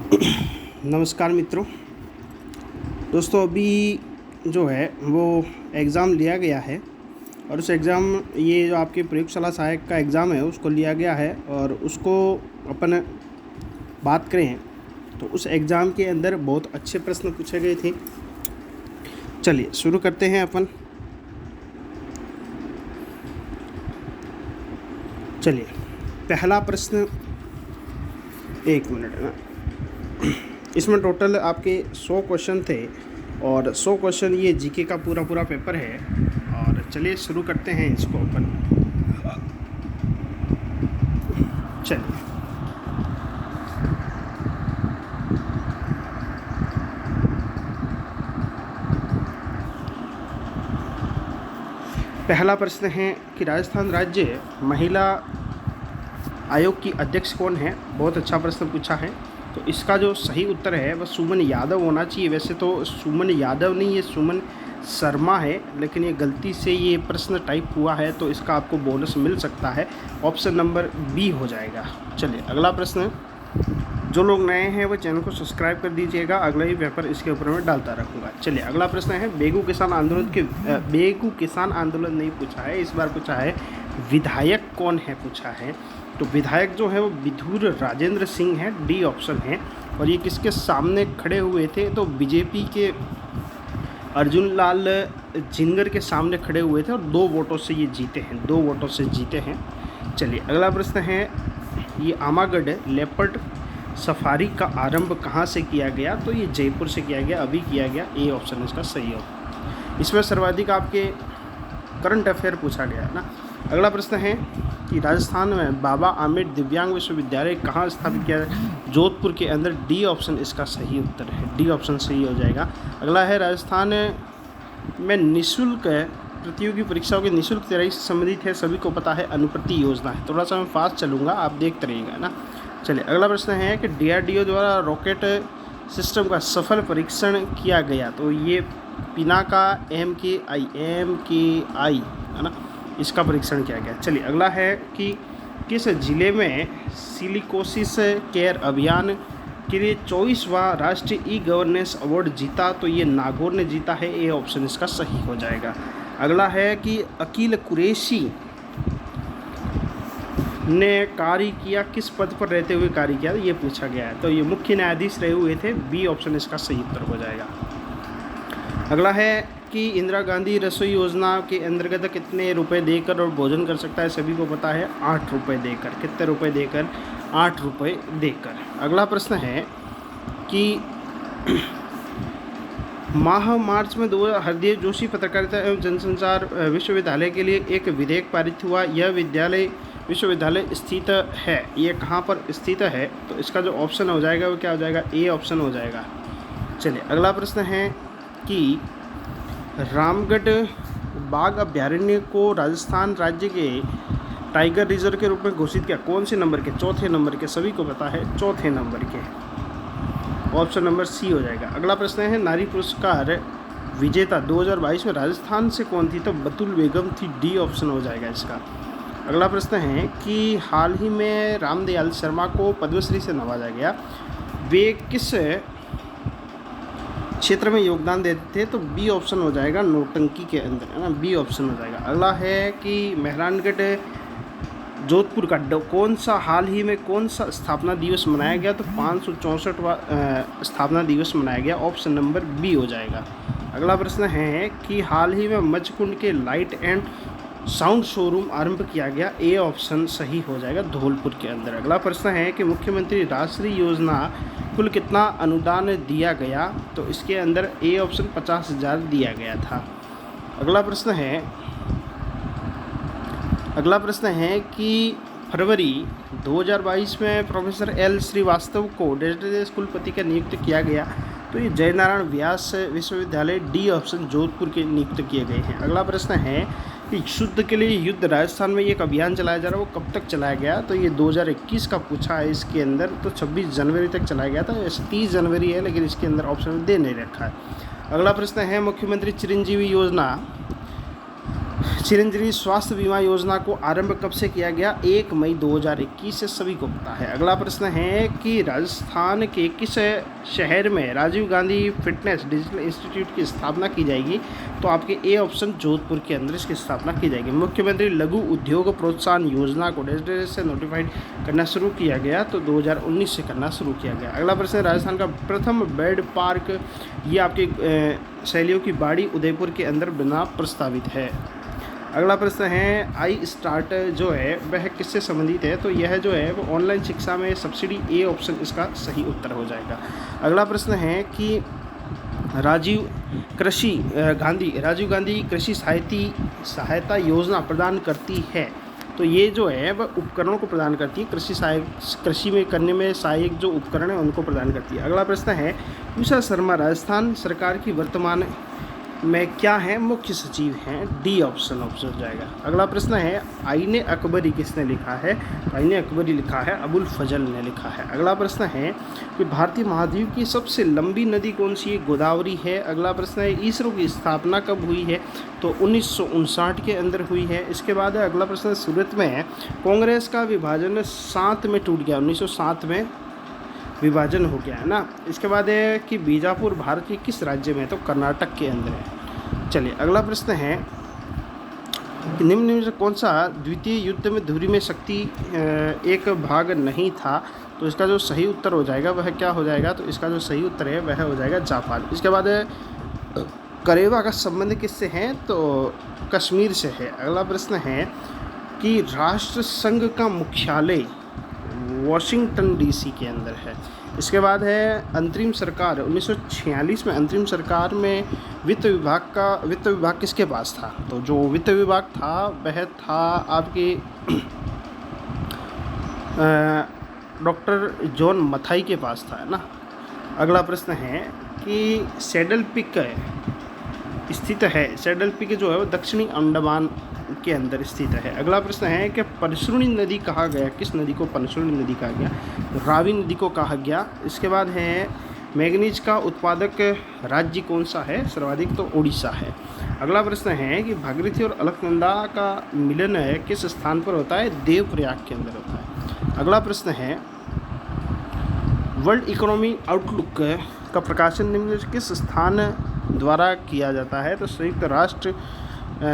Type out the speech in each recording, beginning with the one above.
नमस्कार मित्रों। दोस्तों अभी जो है वो एग्ज़ाम लिया गया है और उस एग्ज़ाम ये जो आपके प्रयोगशाला सहायक का एग्ज़ाम है उसको लिया गया है और उसको अपन बात करें तो उस एग्ज़ाम के अंदर बहुत अच्छे प्रश्न पूछे गए थे। चलिए शुरू करते हैं अपन। चलिए पहला प्रश्न, एक मिनट ना, इसमें टोटल आपके 100 क्वेश्चन थे और 100 क्वेश्चन ये जीके का पूरा पेपर है। और चलिए शुरू करते हैं इसको अपन। चलिए पहला प्रश्न है कि राजस्थान राज्य महिला आयोग की अध्यक्ष कौन है। बहुत अच्छा प्रश्न पूछा है। तो इसका जो सही उत्तर है वह सुमन यादव होना चाहिए। वैसे तो सुमन यादव नहीं, ये सुमन शर्मा है, लेकिन ये गलती से ये प्रश्न टाइप हुआ है तो इसका आपको बोनस मिल सकता है। ऑप्शन नंबर बी हो जाएगा। चलिए अगला प्रश्न। जो लोग नए हैं वो चैनल को सब्सक्राइब कर दीजिएगा, अगला ही पेपर इसके ऊपर मैं डालता रखूँगा। चलिए अगला प्रश्न है बेगू किसान आंदोलन नहीं पूछा है, इस बार पूछा है विधायक कौन है पूछा है। तो विधायक जो है वो विधुर राजेंद्र सिंह है, डी ऑप्शन है। और ये किसके सामने खड़े हुए थे तो बीजेपी के अर्जुन लाल जिंगर के सामने खड़े हुए थे और 2 वोटों से ये जीते हैं, 2 वोटों से जीते हैं। चलिए अगला प्रश्न है ये आमागढ़ लेपर्ड सफारी का आरंभ कहाँ से किया गया। तो ये जयपुर से किया गया, अभी किया गया। ए ऑप्शन इसका सही हो। इसमें सर्वाधिक आपके करंट अफेयर पूछा गया है ना। अगला प्रश्न है कि राजस्थान में बाबा आम्बेडकर दिव्यांग विश्वविद्यालय कहाँ स्थापित किया है। जोधपुर के अंदर। डी ऑप्शन इसका सही उत्तर है, डी ऑप्शन सही हो जाएगा। अगला है राजस्थान में निःशुल्क प्रतियोगी परीक्षाओं की निःशुल्क तैयारी से संबंधित है, सभी को पता है, अनुप्रति योजना है। थोड़ा सा मैं फास्ट चलूँगा, आप देखते रहिएगा ना। चलिए अगला प्रश्न है कि DRDO द्वारा रॉकेट सिस्टम का सफल परीक्षण किया गया। तो ये पिनाका MKI है ना, इसका परीक्षण किया गया। चलिए अगला है कि किस जिले में सिलिकोसिस केयर अभियान के लिए 24वां राष्ट्रीय ई गवर्नेंस अवार्ड जीता। तो ये नागौर ने जीता है। ए ऑप्शन इसका सही हो जाएगा। अगला है कि अकील कुरैशी ने कार्य किया, किस पद पर रहते हुए कार्य किया, ये पूछा गया है। तो ये मुख्य न्यायाधीश रहे हुए थे। बी ऑप्शन इसका सही उत्तर हो जाएगा। अगला है कि इंदिरा गांधी रसोई योजना के अंतर्गत कितने रुपए देकर और भोजन कर सकता है, सभी को पता है, 8 रुपये देकर। कितने रुपए देकर? 8 रुपये देकर। अगला प्रश्न है कि माह मार्च में हरदेव जोशी पत्रकारिता एवं जनसंचार विश्वविद्यालय के लिए एक विधेयक पारित हुआ। यह विश्वविद्यालय स्थित है, ये कहाँ पर स्थित है। तो इसका जो ऑप्शन हो जाएगा वो क्या हो जाएगा? ए ऑप्शन हो जाएगा। चलिए अगला प्रश्न है कि रामगढ़ बाघ अभ्यारण्य को राजस्थान राज्य के टाइगर रिजर्व के रूप में घोषित किया। कौन से नंबर के? चौथे नंबर के, सभी को पता है, चौथे नंबर के। ऑप्शन नंबर सी हो जाएगा। अगला प्रश्न है नारी पुरस्कार विजेता 2022 में राजस्थान से कौन थी। तो बतुल बेगम थी। डी ऑप्शन हो जाएगा इसका। अगला प्रश्न है कि हाल ही में रामदयाल शर्मा को पद्मश्री से नवाजा गया, वे किस क्षेत्र में योगदान देते थे। तो बी ऑप्शन हो जाएगा, नौटंकी के अंदर, है ना, बी ऑप्शन हो जाएगा। अगला है कि मेहरानगढ़ जोधपुर का हाल ही में कौन सा स्थापना दिवस मनाया गया। तो 564वां स्थापना दिवस मनाया गया। ऑप्शन नंबर बी हो जाएगा। अगला प्रश्न है कि हाल ही में मचकुंड के लाइट एंड साउंड शोरूम आरंभ किया गया। ए ऑप्शन सही हो जाएगा, धौलपुर के अंदर। अगला प्रश्न है कि मुख्यमंत्री राष्ट्रीय योजना कुल कितना अनुदान दिया गया। तो इसके अंदर ए ऑप्शन 50,000 दिया गया था। अगला प्रश्न है कि फरवरी 2022 में प्रोफेसर एल श्रीवास्तव को डेटाबेस कुलपति का नियुक्त किया गया। तो ये जयनारायण व्यास विश्वविद्यालय, डी ऑप्शन, जोधपुर के नियुक्त किए गए हैं। अगला प्रश्न है कि शुद्ध के लिए युद्ध राजस्थान में एक अभियान चलाया जा रहा है, वो कब तक चलाया गया। तो ये 2021 का पूछा है इसके अंदर। तो 26 जनवरी तक चलाया गया था। ऐसे 30 जनवरी है, लेकिन इसके अंदर ऑप्शन दे नहीं रखा है। अगला प्रश्न है मुख्यमंत्री चिरंजीवी योजना चिरंजीवी स्वास्थ्य बीमा योजना को आरंभ कब से किया गया? 1 मई 2021 से सभी को पता है। अगला प्रश्न है कि राजस्थान के किस शहर में Rajiv Gandhi fitness digital institute की स्थापना की जाएगी? तो आपके ए ऑप्शन जोधपुर के अंदर इसकी स्थापना की जाएगी। मुख्यमंत्री लघु उद्योग प्रोत्साहन योजना को डेट से नोटिफाइड करना शुरू किया गया? तो 2019 से करना शुरू किया गया। अगला प्रश्न है राजस्थान का प्रथम बर्ड पार्क, ये आपके शैलियों की बाड़ी उदयपुर के अंदर बना प्रस्तावित है। अगला प्रश्न है आई स्टार्ट जो है वह किससे संबंधित है? तो यह जो है वो ऑनलाइन शिक्षा में सब्सिडी, ए ऑप्शन इसका सही उत्तर हो जाएगा। अगला प्रश्न है कि राजीव गांधी कृषि सहायता योजना प्रदान करती है? तो ये जो है वह उपकरणों को प्रदान करती है, कृषि में करने में सहायक जो उपकरण है उनको प्रदान करती है। अगला प्रश्न है उषा शर्मा राजस्थान सरकार की वर्तमान में क्या है? मुख्य सचिव हैं। डी ऑप्शन हो जाएगा। अगला प्रश्न है आईने अकबरी किसने लिखा है? तो आईने अकबरी लिखा है अबुल फजल ने लिखा है। अगला प्रश्न है कि भारतीय महाद्वीप की सबसे लंबी नदी कौन सी है? गोदावरी है। अगला प्रश्न है इसरो की स्थापना कब हुई है? तो 1959 के अंदर हुई है। इसके बाद अगला प्रश्न सूरत में कांग्रेस का विभाजन 7 में टूट गया, 1907 में विभाजन हो गया है ना। इसके बाद है कि बीजापुर भारत के किस राज्य में है? तो कर्नाटक के अंदर है। चलिए अगला प्रश्न है कि निम्न में से कौन सा द्वितीय युद्ध में धुरी में शक्ति एक भाग नहीं था? तो इसका जो सही उत्तर हो जाएगा वह क्या हो जाएगा? तो इसका जो सही उत्तर है वह हो जाएगा जापान। इसके बाद करेवा का संबंध किससे है? तो कश्मीर से है। अगला प्रश्न है कि राष्ट्र संघ का मुख्यालय वॉशिंगटन डीसी के अंदर है। इसके बाद है अंतरिम सरकार 1946 में अंतरिम सरकार में वित्त विभाग किसके पास था? तो जो वित्त विभाग था वह था आपके डॉक्टर जॉन मथाई के पास था, है ना। अगला प्रश्न है कि सैडल पिक स्थित है, सैडल पिक जो है वो दक्षिणी अंडमान के अंदर स्थित है। अगला प्रश्न है कि परशुनी नदी कहा गया, किस नदी को परशुनी नदी कहा गया? रावी नदी को कहा गया। इसके बाद है मैग्नीज का उत्पादक राज्य कौन सा है सर्वाधिक? तो उड़ीसा है। अगला प्रश्न है कि भागीरथी और अलकनंदा का मिलन है किस स्थान पर होता है? देवप्रयाग के अंदर होता है। अगला प्रश्न है वर्ल्ड इकोनॉमी आउटलुक का प्रकाशन निम्न किस स्थान द्वारा किया जाता है? तो संयुक्त राष्ट्र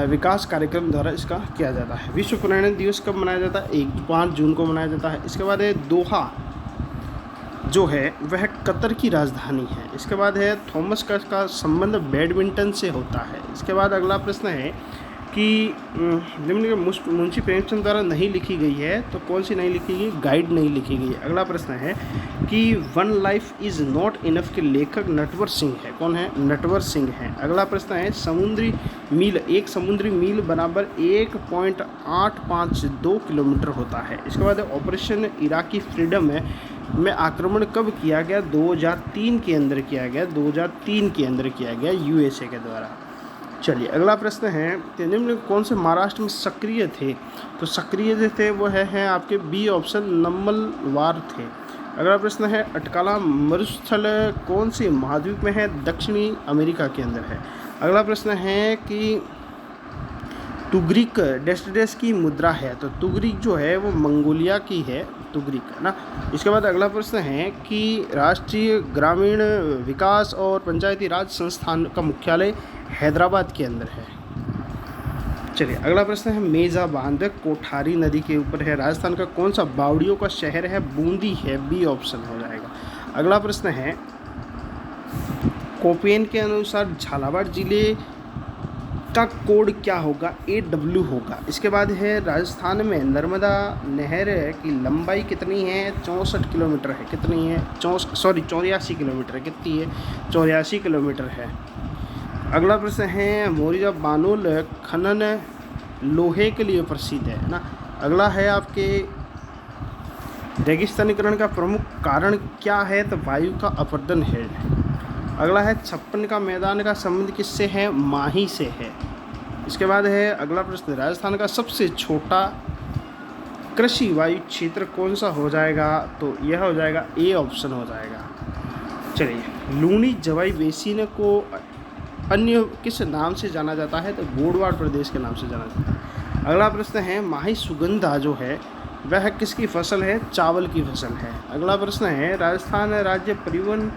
विकास कार्यक्रम द्वारा इसका किया जाता है। विश्व पर्यावरण दिवस कब मनाया जाता है? 5 जून को मनाया जाता है। इसके बाद है दोहा जो है वह कतर की राजधानी है। इसके बाद है थॉमस का संबंध बैडमिंटन से होता है। इसके बाद अगला प्रश्न है कि निम्न मुंशी प्रेमचंद द्वारा नहीं लिखी गई है, तो कौन सी नहीं लिखी गई? गाइड नहीं लिखी गई। अगला प्रश्न है कि one life is not enough के लेखक नटवर सिंह है। कौन है? नटवर सिंह है। अगला प्रश्न है समुद्री मील, एक समुद्री मील बराबर 1.852 किलोमीटर होता है। इसके बाद ऑपरेशन इराकी फ्रीडम में आक्रमण कब किया गया? 2003 के अंदर किया गया, 2003 के अंदर किया गया यूएसए के द्वारा। चलिए अगला प्रश्न है कि निम्न कौन से महाराष्ट्र में सक्रिय थे? तो सक्रिय जो थे वो है आपके बी ऑप्शन नम्मलवार थे। अगला प्रश्न है अटकाला मरुस्थल कौन से महाद्वीप में है? दक्षिणी अमेरिका के अंदर है। अगला प्रश्न है कि तुगरिक डेस्टिडेस की मुद्रा है, तो तुगरिक जो है वो मंगोलिया की है, तुगरिक, है ना। इसके बाद अगला प्रश्न है कि राष्ट्रीय ग्रामीण विकास और पंचायती राज संस्थान का मुख्यालय हैदराबाद के अंदर है। चलिए अगला प्रश्न है मेजा बांध कोठारी नदी के ऊपर है। राजस्थान का कौन सा बावड़ियों का शहर है? बूंदी है, बी ऑप्शन हो जाएगा। अगला प्रश्न है कोपेन के अनुसार झालावाड़ जिले का कोड क्या होगा? AW होगा। इसके बाद है राजस्थान में नर्मदा नहर की लंबाई कितनी है? 64 किलोमीटर है। कितनी है? 84 किलोमीटर है। कितनी है? 84 किलोमीटर है। अगला प्रश्न है मोरिया बानुल खनन लोहे के लिए प्रसिद्ध है ना। अगला है आपके रेगिस्तानीकरण का प्रमुख कारण क्या है? तो वायु का अपरदन है। अगला है 56 का मैदान का संबंध किससे है? माही से है। इसके बाद है अगला प्रश्न राजस्थान का सबसे छोटा कृषि वायु क्षेत्र कौन सा हो जाएगा? तो यह हो जाएगा ए ऑप्शन हो जाएगा। चलिए लूणी जवाई बेसिन को अन्य किस नाम से जाना जाता है? तो गोडवाड़ प्रदेश के नाम से जाना जाता है। अगला प्रश्न है माही सुगंधा जो है वह किसकी फसल है? चावल की फसल है। अगला प्रश्न है राजस्थान राज्य परिवहन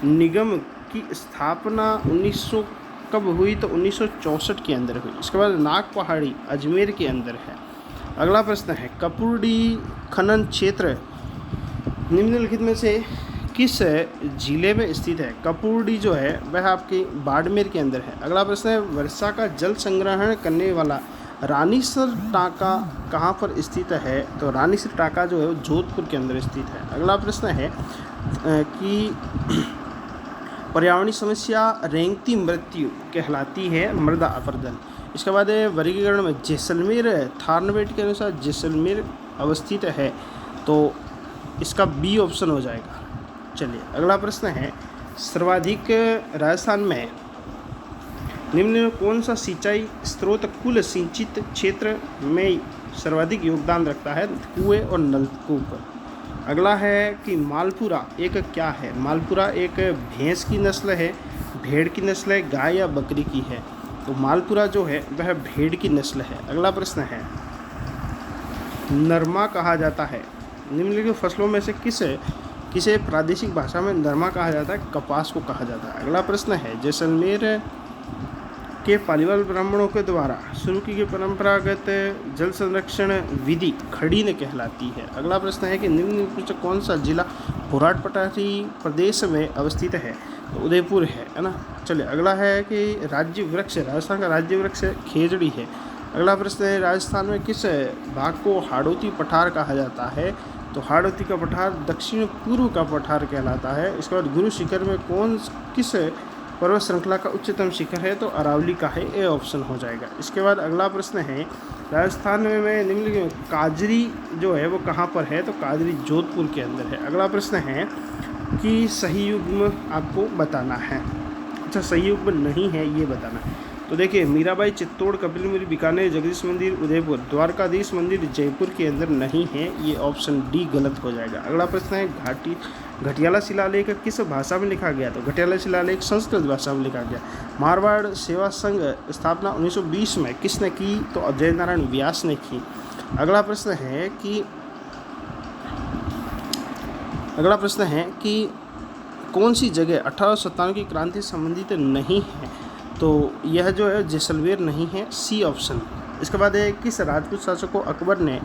निगम की स्थापना 1900 कब हुई? तो 1964 के अंदर हुई। इसके बाद नाग पहाड़ी अजमेर के अंदर है। अगला प्रश्न है कपूरडी खनन क्षेत्र निम्नलिखित में से किस जिले में स्थित है? कपूरडी जो है वह आपकी बाड़मेर के अंदर है। अगला प्रश्न है वर्षा का जल संग्रहण करने वाला रानीसर टाँका कहाँ पर स्थित है? तो रानीसर टाँका जो है वो जोधपुर के अंदर स्थित है। अगला प्रश्न है कि पर्यावरणीय समस्या रेंगती मृत्यु कहलाती है मृदा अपरदन। इसके बाद वर्गीकरण में जैसलमेर थार्नवेट के अनुसार जैसलमेर अवस्थित है, तो इसका बी ऑप्शन हो जाएगा। चलिए अगला प्रश्न है सर्वाधिक राजस्थान में निम्न में कौन सा सिंचाई स्रोत कुल सिंचित क्षेत्र में सर्वाधिक योगदान रखता है? कुएं और नलकूप। अगला है कि मालपुरा एक क्या है? मालपुरा एक भैंस की नस्ल है, भेड़ की नस्ल है, गाय या बकरी की है? तो मालपुरा जो है वह भेड़ की नस्ल है। अगला प्रश्न है नरमा कहा जाता है निम्नलिखित फसलों में से किसे प्रादेशिक भाषा में नरमा कहा जाता है? कपास को कहा जाता है। अगला प्रश्न है जैसलमेर के पालीवाल ब्राह्मणों के द्वारा शुरू की गई परंपरागत जल संरक्षण विधि खड़ीन कहलाती है। अगला प्रश्न है कि निम्न में कौन सा जिला भोराट पठारी प्रदेश में अवस्थित है? तो उदयपुर है ना। चलिए अगला है कि राज्य वृक्ष राजस्थान का राज्य वृक्ष खेजड़ी है। अगला प्रश्न है राजस्थान में किस भाग को हाड़ौती पठार कहा जाता है? तो हाड़ौती का पठार दक्षिण पूर्व का पठार कहलाता है। इसके बाद गुरु शिखर में किस पर्वत श्रृंखला का उच्चतम शिखर है? तो अरावली का है, ए ऑप्शन हो जाएगा। इसके बाद अगला प्रश्न है राजस्थान में निम्नलिखित काजरी जो है वो कहाँ पर है? तो काजरी जोधपुर के अंदर है। अगला प्रश्न है कि सही युग्म आपको बताना है। अच्छा सही युग्म नहीं है ये बताना है। तो देखिए मीराबाई चित्तौड़ कपिलमुनि बीकानेर जगदीश मंदिर उदयपुर द्वारकाधीश मंदिर जयपुर के अंदर नहीं है, ये ऑप्शन डी गलत हो जाएगा। अगला प्रश्न है घटियाला शिलालेख किस भाषा में लिखा गया? तो घटियाला शिलालेख संस्कृत भाषा में लिखा गया। मारवाड़ सेवा संघ स्थापना 1920 में किसने की? तो अजय नारायण व्यास ने की। अगला प्रश्न है कि कौन सी जगह 1857 की क्रांति संबंधित नहीं है? तो यह जो है जैसलमेर नहीं है, सी ऑप्शन। इसके बाद है किस राजपूत शासक को अकबर ने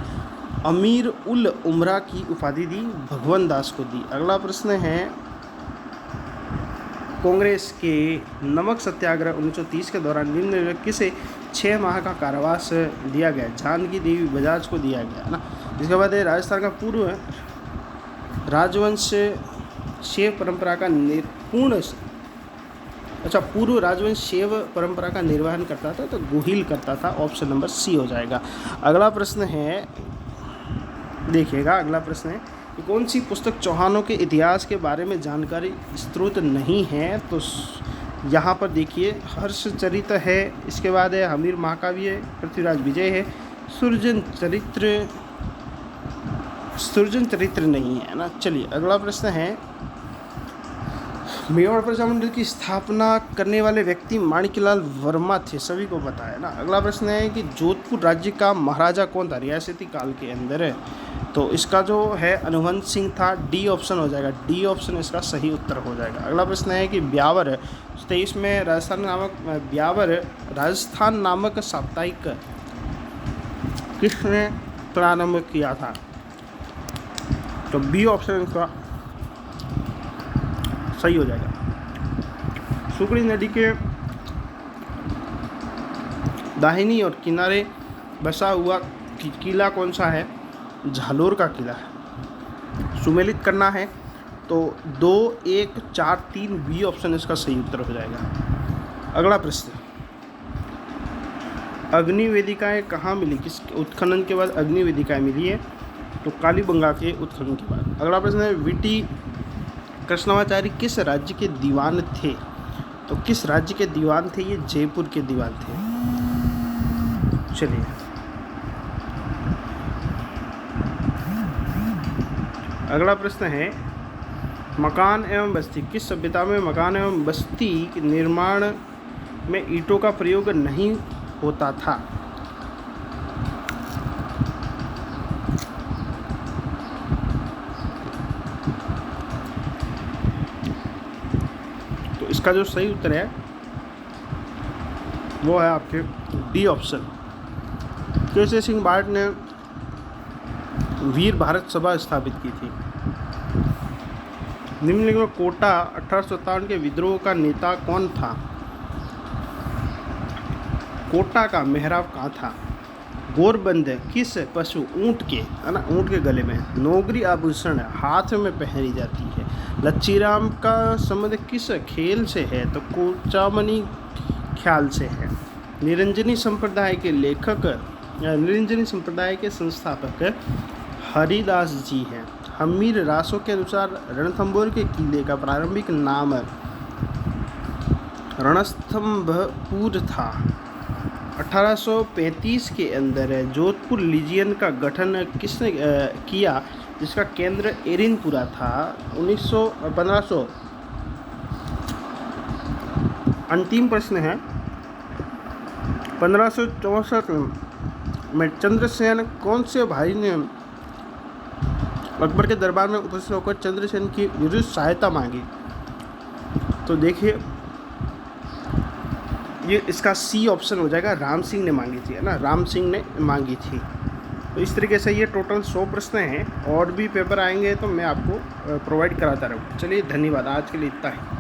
अमीर उल उमरा की उपाधि दी? भगवान दास को दी। अगला प्रश्न है कांग्रेस के नमक सत्याग्रह 1930 के दौरान निम्न किसे 6 माह का कारावास दिया गया? जानकी देवी बजाज को दिया गया ना। इसके बाद है राजस्थान का पूर्व राजवंश शैव परंपरा का पूर्व राजवंश शैव परंपरा का निर्वहन करता था, तो गोहिल करता था, ऑप्शन नंबर सी हो जाएगा। अगला प्रश्न है देखिएगा, अगला प्रश्न है कि कौन सी पुस्तक चौहानों के इतिहास के बारे में जानकारी स्रोत नहीं है? तो यहाँ पर देखिए हर्षचरित है, इसके बाद है हमीर महाकाव्य है, पृथ्वीराज विजय है, सृजन चरित्र नहीं है ना। चलिए अगला प्रश्न है मेवाड़ प्रजामंडल की स्थापना करने वाले व्यक्ति माणिक्यलाल वर्मा थे, सभी को पता है ना। अगला प्रश्न है कि जोधपुर राज्य का महाराजा कौन था रियासती काल के अंदर? तो इसका जो है अनुवंत सिंह था, डी ऑप्शन हो जाएगा। डी ऑप्शन इसका सही उत्तर हो जाएगा। अगला प्रश्न है कि ब्यावर 23 में राजस्थान नामक साप्ताहिक किसने प्रारंभ किया था? तो बी ऑप्शन इसका सही हो जाएगा। सुकड़ी नदी के दाहिनी और किनारे बसा हुआ किला कौन सा है? झालोर का किला है। सुमेलित करना है तो 2, 1, 4, 3 बी ऑप्शन इसका सही उत्तर हो जाएगा। अगला प्रश्न अग्नि वेदिकाएँ कहाँ मिली? किस उत्खनन के बाद अग्नि वेदिकाएँ मिली है? तो कालीबंगा के उत्खनन के बाद। अगला प्रश्न है वीटी कृष्णमाचारी किस राज्य के दीवान थे? तो किस राज्य के दीवान थे? ये जयपुर के दीवान थे। चलिए अगला प्रश्न है मकान एवं बस्ती किस सभ्यता में मकान एवं बस्ती के निर्माण में ईंटों का प्रयोग नहीं होता था। तो इसका जो सही उत्तर है वो है आपके डी ऑप्शन। केशव सिंह भारत ने वीर भारत सभा स्थापित की थी। निम्नलिखित में कोटा 1857 के विद्रोह का नेता कौन था? कोटा का मेहराब कहाँ था? गोरबंद किस पशु, ऊंट के, है ना, ऊंट के गले में। नौगरी आभूषण हाथ में पहनी जाती है। लच्छीराम का संबंध किस खेल से है? तो कोचामनी ख्याल से है। निरंजनी संप्रदाय के लेखक, निरंजनी संप्रदाय के संस्थापक हरिदास जी हैं। हमीर रासों के अनुसार रणथंभौर के किले का प्रारंभिक नाम रणस्तंभपुर था। 1835 के अंदर जोधपुर लीजियन का गठन किसने किया, जिसका केंद्र एरिनपुरा था। 1500 अंतिम प्रश्न है। 1564 में चंद्रसेन कौन से भाई ने अकबर के दरबार में उपस्थित होकर चंद्रसेन की विरुद्ध सहायता मांगी? तो देखिए ये इसका सी ऑप्शन हो जाएगा, राम सिंह ने मांगी थी, है ना, राम सिंह ने मांगी थी। तो इस तरीके से ये टोटल 100 प्रश्न हैं। और भी पेपर आएंगे तो मैं आपको प्रोवाइड कराता रहूँ। चलिए धन्यवाद, आज के लिए इतना ही।